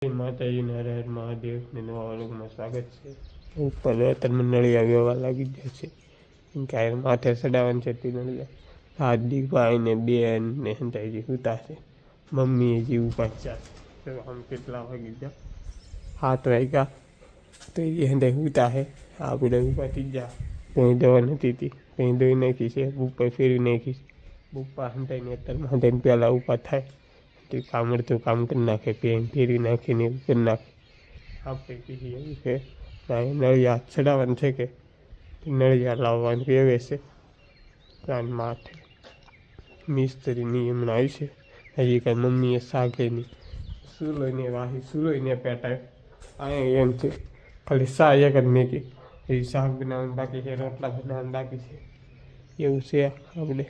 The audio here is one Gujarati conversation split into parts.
માતાજીને હર હર મહાદેવને નવા વ્લોગમાં સ્વાગત છે. ઉપર તમે નળિયા વ્યવહાર લાગી જશે કેમ કે આ માથે ચડાવવાનું છે. તે નળિયા હાર્દિકભાઈ ને બેન ને હંતાઈજી ઉતા છે. મમ્મી હજી ઉપાચ્યા છે. આમ કેટલા વાગી ગયા 7 વાગ્યા તો એ હંતાઈ ઉતા છે. આપણે ઉપાથી ગયા કંઈ દવા નથી હતી કંઈ દોઈ નાખી છે. બુપ્પા ફેરવી નાખી છે. બુપ્પા હંતાઈને અત્યારમાં હંતાઈને પહેલાં ઉપા થાય તે કામ અડધું કામ કરી નાખે પેન ફેરવી નાખીને એવું કરી નાખે. આપણે કહીએ એવું છે નળિયા ચડાવવાનું છે કે નળિયા લાવવાનું કહેવે છે. પ્લાન માથે મિસ્ત્રીની હમણાં આવી છે. હજી કાંઈ મમ્મીએ શાકે નહીં સુલોઈને વાહી સુલોઈને પેટાય અહીંયા એમ છે ખાલી શા એક જ મેકી હજી શાક બનાવવાનું બાકી છે. રોટલા બનાવવાનું બાકી છે. એવું છે આપણે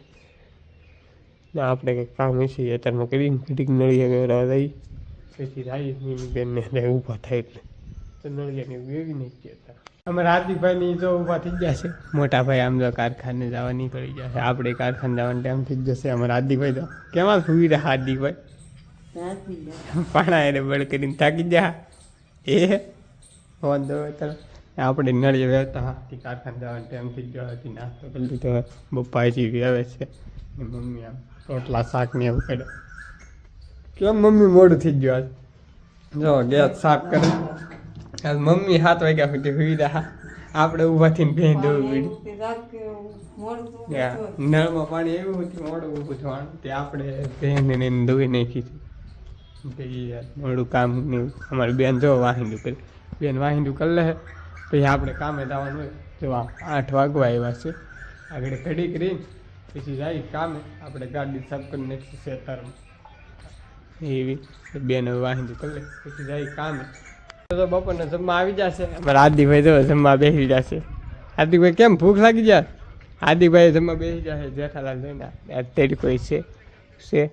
ના આપણે કંઈક કામ હશે અત્યારમાં કરીને ઘડીક નળિયા વેવડાવવા દઈ પછી આવી મીની બેનને ઊભા થાય એટલે તો નળિયાને વેવી નહીં કહેતા. અમારા હાર્દિકભાઈની જો ઊભા થઈ ગયા છે. મોટા ભાઈ આમ જો કારખાને જવા નીકળી ગયા છે. આપણે કારખાને જવાનો ટાઈમ થઈ જશે. અમારા હાર્દિકભાઈ તો કેમાં સુઈ રહ્યા હાર્દિકભાઈ પાણા એને બળ કરીને થાકી ગયા એ વાંધો અત્યારે આપણે નળિયા વેવતા હાથી કારખાને જવાનો ટાઈમ થઈ ગયો હતી. નાસ્તો કરી લીધો બપ્પાજી વેવે છે ને મમ્મી આમ રોટલા શાક ને એવું કરે. કેમ મમ્મી મોડું થઈ ગયું આજ જો ગેસ સાફ કરે. આજ મમ્મી 7 વાગ્યા સુધી સુઈ રહ્યા. આપણે ઊભા થઈને ભેં દોવી પડી નળમાં પાણી એવું હતું મોડું ઊભું થવાનું તે આપણે ભેંને ધોઈ નાખી છે. મોડું કામ નહીં અમારી બેન જો વાહિંદું કરી બેન વાહિંદું કરી લે પછી આપણે કામે જવાનું હોય જો 8 વાગવા આવ્યા છે. આગળ ઘડીક રહીને પછી જાય કામે આપણે ગાડી સાફ કરી નાખી છે. તારમાં એવી બેન વાહિંદું કરી લે પછી જાય કામે તો બપોરને જમવા આવી જશે. અમારા હાર્દિકભાઈ જો જમવા બેસી જશે. હાર્દિકભાઈ કેમ ભૂખ લાગી જાય? હાર્દિકભાઈ જમવા બેસી જશે. જેઠાલાલ જોઈને તેડી કોઈ છે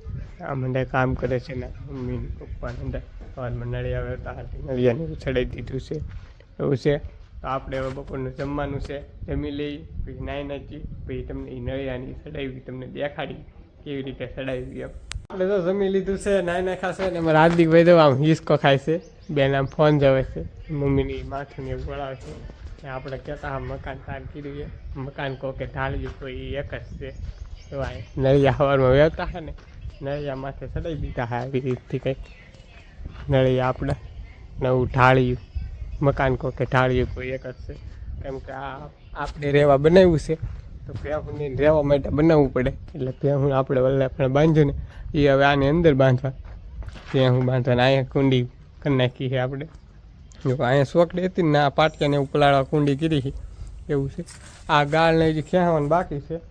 આ મને કામ કરે છે ને મમ્મી પપ્પાને અંદર સવારમાં નળિયા વેવતા હતી નળિયાને ચડાવી દીધું છે એવું છે. તો આપણે હવે બપોરનું જમવાનું છે જમી લઈ પછી નાહી નાખી પછી તમને એ નળિયાની ચડાવી તમને દેખાડી કેવી રીતે ચડાવી એમ. આપણે તો જમી લીધું છે નાહી નાખાશે ને અમારા હાર્દિકભાઈ તો આમ હિસકો ખાય છે. બેન આમ ફોન જવે છે મમ્મીની માથું ને એવું વળાવે છે. આપણે કહેતા હા મકાન તાર કીધું મકાન કહો કે ઢાળ્યું કોઈ એક જ છે. તો આ નળિયા સવારમાં વેવતા છે ને નળિયા માથે ચડાવી દીધા હા આવી રીતથી કંઈક નળિયા આપણે નવું ઢાળ્યું મકાન કહો કે ઢાળ્યું કોઈ એક જ છે. કેમ કે આ આપણે રહેવા બનાવ્યું છે તો ભેહુંને રહેવા માટે બનાવવું પડે એટલે ભેહું આપણે વલ્લા પણ બાંધ્યું ને એ હવે આની અંદર બાંધવા ભેહું બાંધવાને અહીંયા કુંડી કરી નાખી છે આપણે. જો અહીંયા સોકડી હતી ને આ પાટિયાને ઉપલાળવા કુંડી કરી છે એવું છે. આ ગાળને જે ખેંચવાનું બાકી છે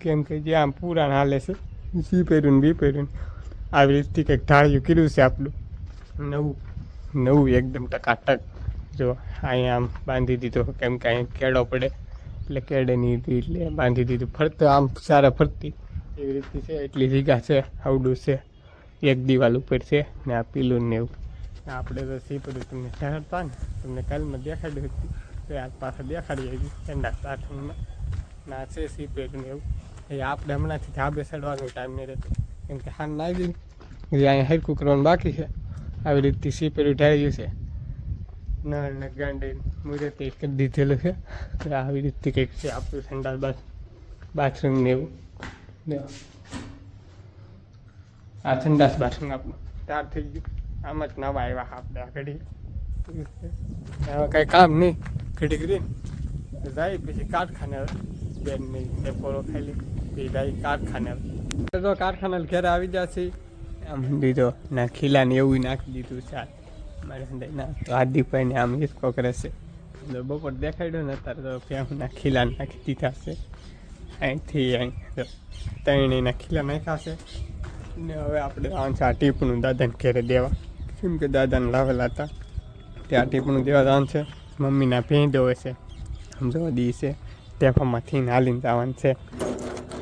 કેમ કે જે આમ પુરાણ હાલે છે સી પહેર્યું ને બી પહેર્યું આવી રીતથી કંઈક ઢાળ્યું કર્યું છે આપણું નવું એકદમ ટકાટક. જો અહીંયા આમ બાંધી દીધો કેમ કે અહીંયા કેળો પડે એટલે કેળેની એટલે બાંધી દીધું ફરતું આમ સારા ફરતી એવી રીતથી છે. એટલી જગ્યા છે આવડું છે એક દિવાલ ઉપર છે ને આ પીલું ને એવું. આપણે તો સી પડ્યું તમને ચડતા ને તમને કાલમાં દેખાડ્યું હતું તો આ પાછળ દેખાડી આવી ઠંડા પાઠમાં ના છે સી પડ્યું ને એવું. એ આપણે હમણાંથી ધાબે ચડવાનો ટાઈમ નહીં રહેતો કેમ કે હાન નાખી દીધું અહીંયા હરખું કરવાનું બાકી છે. આવી રીતથી સી પડ્યું ઢાળ્યું છે નળ ને ગાંડી મુહૂર્તે કરી દીધેલું છે. આવી રીતથી કંઈક છે આપણું ઠંડા બાથરૂમ ને એવું. આ ઠંડા બાથરૂમ આપણું તૈયાર થઈ ગયું. આમ જ નવા આવ્યા આપણે આ ઘડી હવે કાંઈ કામ નહીં ઘડી કરીને જાય પછી કારખાને બેન નહીં પોરો ખાઈ લે પછી જાય કારખાને તો કારખાના ઘરે આવી જશે. આમ દીધો ના ખીલાને એવું નાખી દીધું છે મારે અંદર ના તો હાર્દિકભાઈને આમ હિસકો કરે છે. બપોર દેખાડ્યો ને અત્યારે તો ફેમના ખીલા નાખી દીધા છે. અહીંથી અહીં ત્રણેયના ખીલા નાખ્યા છે ને હવે આપણે આ ટીપણું દાદાને ઘેરે દેવા કેમ કે દાદાને લાવેલા હતા ત્યાં ટીપણું દેવા જવાનું છે. મમ્મીના ભેંદો હોય છે સમજવા દી છે ટેફામાંથી હાલીને જવાનું છે.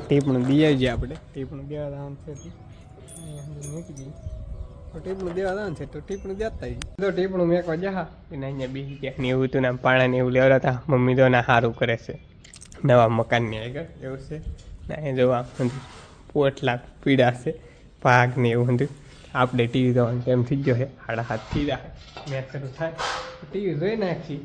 ટીપણું દઈ આવીએ આપણે ટીપણું દેવા જવાનું છે મૂકી દઈએ તો ટીપણું દેવા જવાનું છે તો ટીપણું દેતા તો ટીપણું મેકવા જા એને અહીંયા બીજી ક્યાંક ને એવું હતું ને પાણાને એવું લેવા હતા. મમ્મી તો ના સારું કરે છે નવા મકાનની આગળ એવું છે ને અહીંયા જોવા પોટલા પીડા છે ભાગ ને એવું બધું આપણે ટીવી જોવાનો ટાઈમ થઈ ગયો છે 7:30 થઈ જાય મેચ શરૂ થાય ટીવી જોઈ નાખી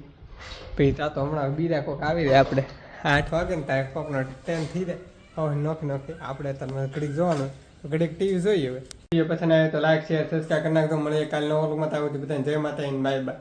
પછી ત્યાં તો હમણાં બીજા કોઈક આવી જાય આપણે 8 વાગે ને ત્યાં કોકનો ટાઈમ થઈ જાય હવે નોખી આપણે તમે ઘડીક જોવાનું તો ઘડીક ટીવી જોઈએ હવે વિડીયો પસંદ આવે તો લાઈક શેર સબસ્ક્રાઈબ કરી નાખજો મળીએ કાલે નવો વ્લોગમાં. ત્યાં સુધી બધાને જય માતા બાય બાય.